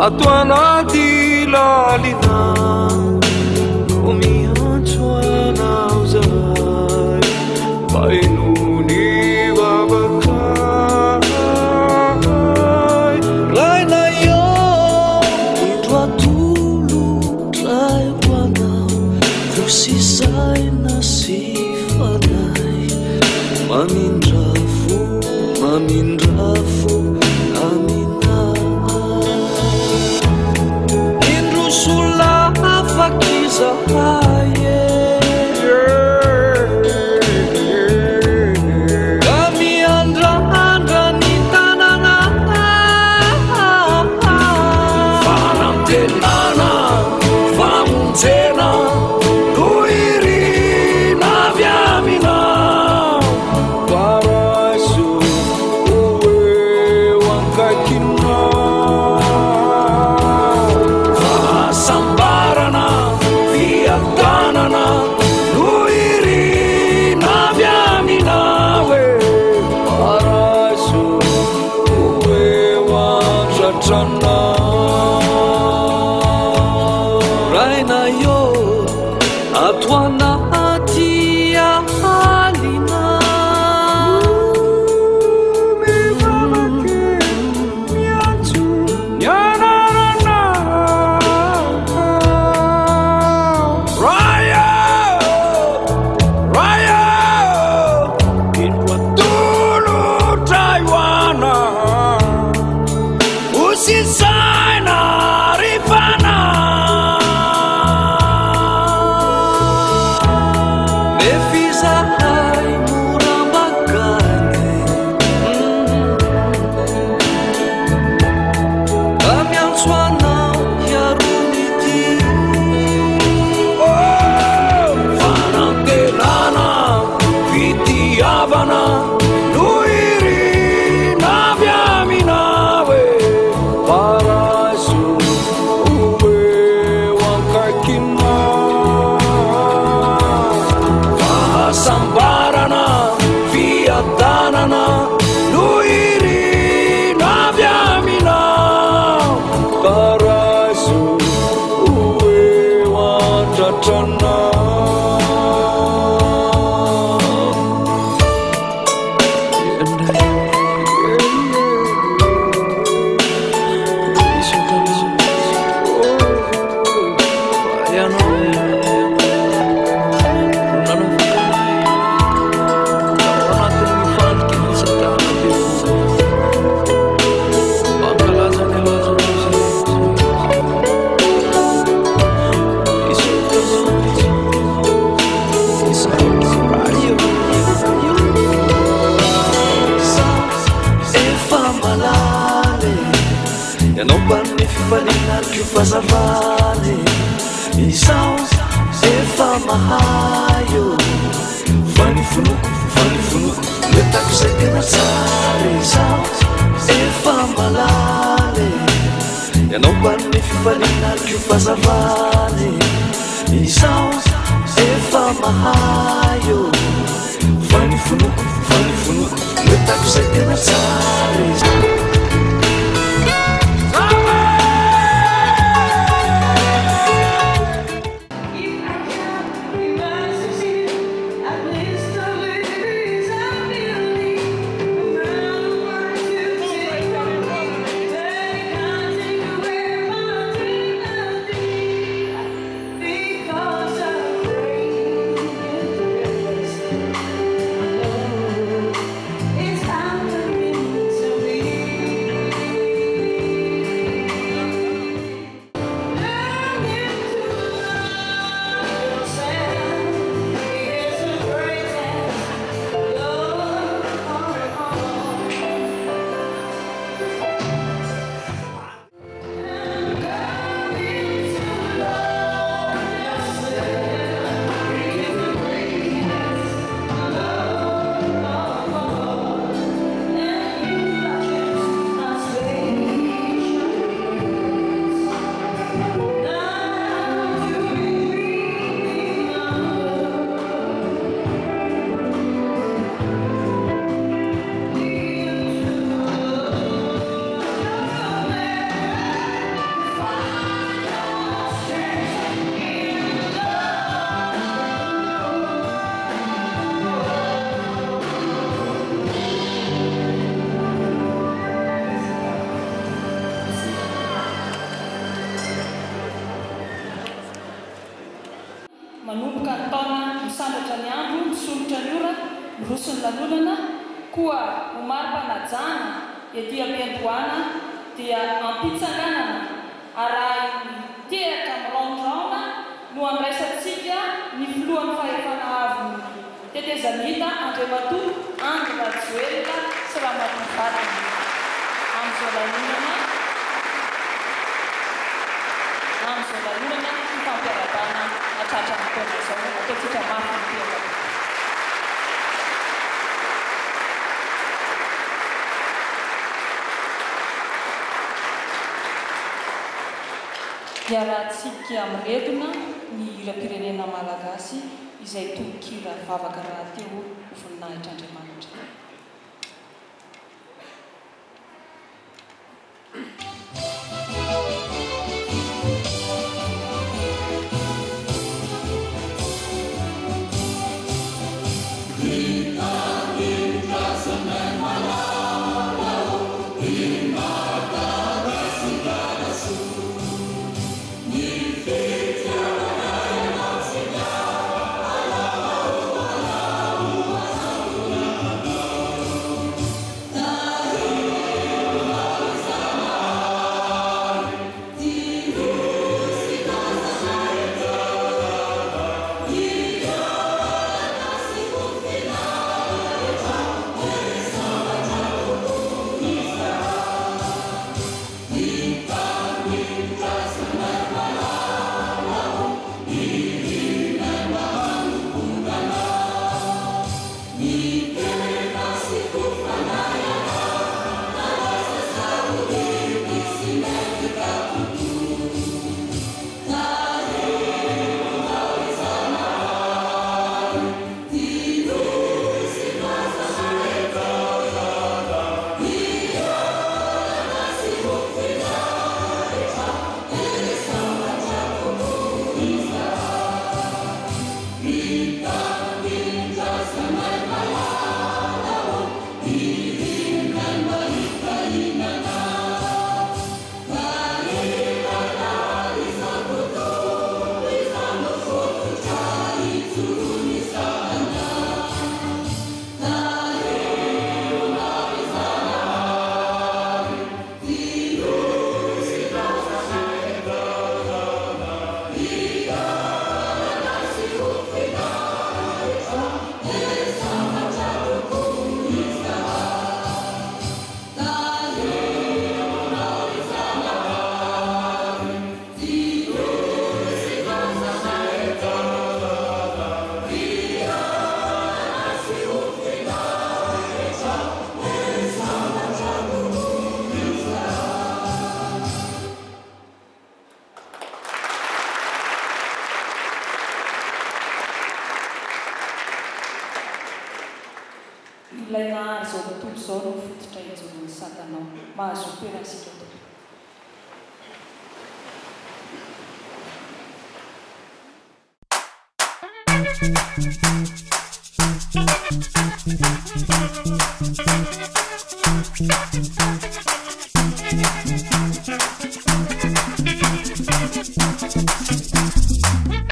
Ato anaty lalina no miantso anao zay fainony vavakay raina io indro atolotra eo anao vosisaina sy fanay mamindrafo raina io ato anaty alina mivavaky miantso ny anarana raya indro atolotra io anao usisaina rifana mefizahai murambakane amiantso anao hiaromity fanantenana fitiavana sambarana fiadanana noirina viamina karaso uwe wandratrana não pane fifalina que fazavane isao efa mahayo vani funuku letako zay tena tsara isao efa malale ianao pane fifalina que fazavane isao efa mahayo vani funuku letako zay tena tsara Because manomboka ny taona misandratra ny andro misolotra ny ora miroso ny lanonana koa homaro-panajana ety am-piandohana dia ampitsanganana arahy teraka miraondraona no andraisantsika ny filohan'ny fahefana avy tetezanita Andriamatoa Andry Rajoelina sy Ramatondratana amin'izao lanonana fifampiarabana atratra ny taona izao ataontsika mafy ny tena. Hiarahantsika miredona ny hira-pirenena malagasy izay tononkira vavaka rahateo ho voninahitran'Andriamanitra. Ilay nahandro izao tontolo izao no fototra hijeren'ny Satanao. Mahazo toerana isika eto.